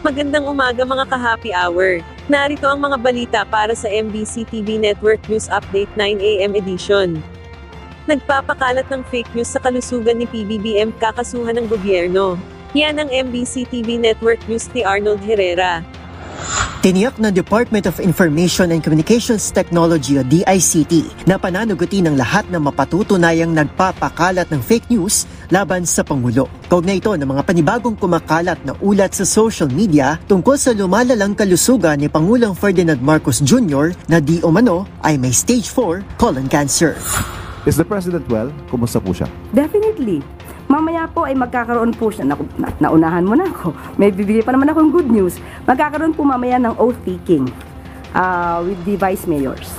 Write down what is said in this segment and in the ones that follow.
Magandang umaga mga ka-happy hour. Narito ang mga balita para sa MBC TV Network News Update 9 AM edition. Nagpapakalat ng fake news sa kalusugan ni PBBM, kakasuhan ng gobyerno. Yan ang MBC TV Network News ni Arnold Herrera. Tiniyak ng Department of Information and Communications Technology o DICT na pananagutin ng lahat ng mapatutunayang nagpapakalat ng fake news laban sa Pangulo. Kaugnay ito ng mga panibagong kumakalat na ulat sa social media tungkol sa lumalalang kalusugan ni Pangulong Ferdinand Marcos Jr. na di umano ay may stage 4 colon cancer. Is the President well? Kumusta po siya? Definitely. Mamaya po ay magkakaroon po siya, naunahan mo na ako, may bibigay pa naman akong good news. Magkakaroon po mamaya ng oath-taking with the vice mayors.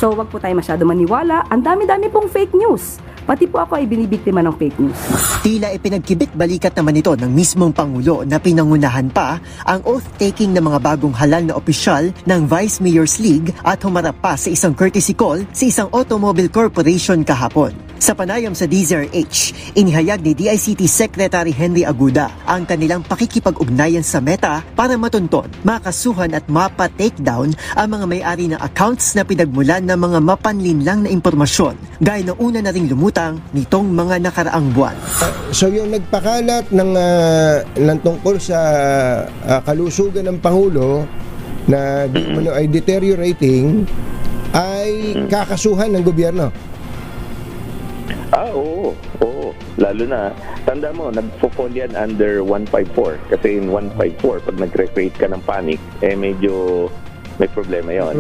So wag po tayo masyado maniwala, ang dami-dami pong fake news. Pati po ako ay binibiktima ng fake news. Tila ipinagbibit-balikat naman ito ng mismong Pangulo na pinangunahan pa ang oath-taking ng mga bagong halal na opisyal ng Vice Mayors League at humarap pa sa isang courtesy call sa isang automobile corporation kahapon. Sa panayam sa DZRH, inihayag ni DICT Secretary Henry Aguda ang kanilang pakikipag-ugnayan sa Meta para matunton, makasuhan at mapa-takedown ang mga may-ari ng accounts na pinagmulan ng mga mapanlinlang na impormasyon gaya ng una na ring lumutang nitong mga nakaraang buwan. So yung nagpakalat ng tungkol sa kalusugan ng Pangulo na ay deteriorating ay kakasuhan ng gobyerno. Oo. Lalo na, tanda mo, nag-fall yan under 154. Kasi in 154, pag nag-create ka ng panic, medyo may problema yon.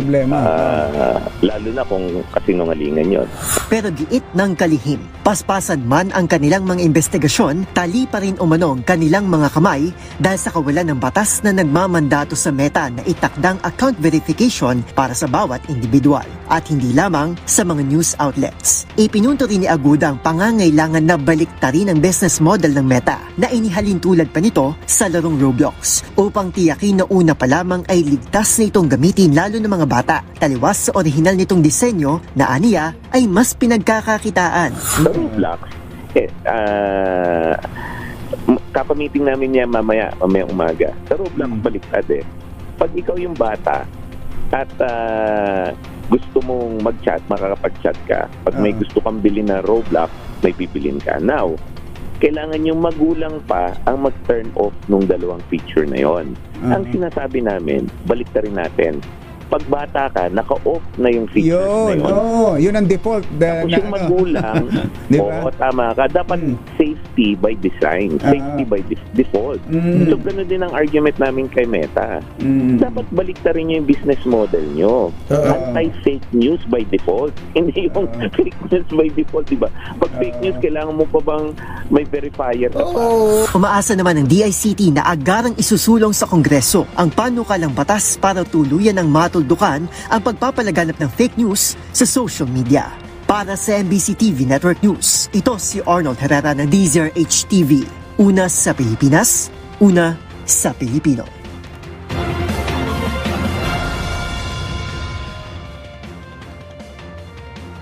Lalo na kung kasinungalingan yon. Pero giit ng kalihim, paspasan man ang kanilang mga investigasyon, tali pa rin umano ang kanilang mga kamay dahil sa kawalan ng batas na nagmamandato sa Meta na itakdang account verification para sa bawat individual at hindi lamang sa mga news outlets. Ipinunto rin ni Aguda ang pangangailangan na baliktarin ang business model ng Meta na inihalin tulad pa nito sa larong Roblox upang tiyakin na una pa lamang ay ligtas na itong gamitin lalo ng mga bata, taliwas sa orihinal nitong disenyo na aniya ay mas pinagkakakitaan. Sa Roblox, kapamiting namin niya mamaya umaga. Sa Roblox, baliktad Pag ikaw yung bata at gusto mong mag-chat, makakapag-chat ka. Pag may gusto kang bilhin na Roblox, may pipilin ka. Now, kailangan yung magulang pa ang mag-turn off nung dalawang feature na yon. Ang sinasabi namin, baliktarin natin. Pag bata ka, naka-off na yung features na yun. Yun ang default. Tapos yung magulang, diba? Tama ka, dapat safety by design, safety by default. So, gano'n din ang argument namin kay Meta. Dapat baliktarin nyo yung business model nyo. Anti-fake news by default. Hindi yung fake news by default, diba? Pag fake news, kailangan mo pa bang may verifier ka pa? Umaasa naman ng DICT na agarang isusulong sa Kongreso ang panukalang batas para tuluyan ng matuldukan ang pagpapalaganap ng fake news sa social media. Para sa MBC TV Network News, ito si Arnold Herrera ng DZRH TV. Una sa Pilipinas, una sa Pilipino.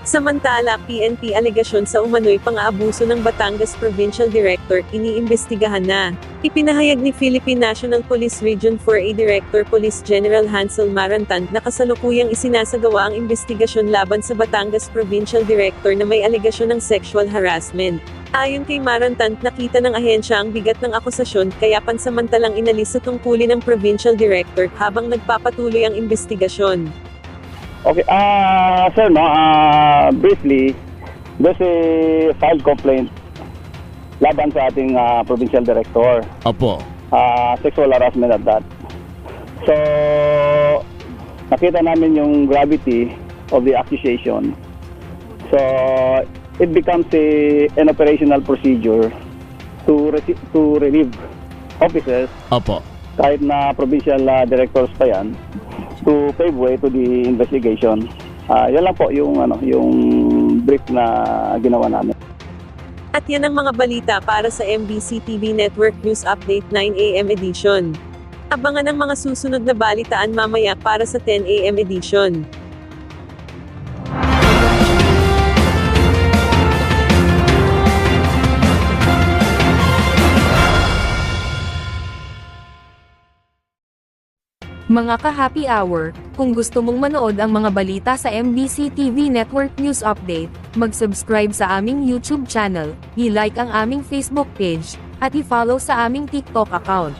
Samantala, PNP alegasyon sa umano'y pang-aabuso ng Batangas Provincial Director, iniimbestigahan na. Ipinahayag ni Philippine National Police Region 4A Director Police General Hansel Marantant na kasalukuyang isinasagawa ang investigasyon laban sa Batangas Provincial Director na may alegasyon ng sexual harassment. Ayon kay Marantant, nakita ng ahensya ang bigat ng akusasyon kaya pansamantalang inalis sa tungkulin ng Provincial Director habang nagpapatuloy ang investigasyon. Okay, sir, briefly, there's a filed complaint laban sa ating provincial director. Opo. Sexual harassment at that. So, nakita namin yung gravity of the accusation. So, it becomes an operational procedure to relieve officers. Opo. Kahit na provincial directors pa yan, to pave way to the investigation. Yan lang po yung brief na ginawa namin. At yan ang mga balita para sa MBC TV Network News Update 9 AM edition. Abangan ang mga susunod na balitaan mamaya para sa 10 AM edition. Mga ka-happy hour, kung gusto mong manood ang mga balita sa MBC TV Network News Update, mag-subscribe sa aming YouTube channel, i-like ang aming Facebook page, at i-follow sa aming TikTok account.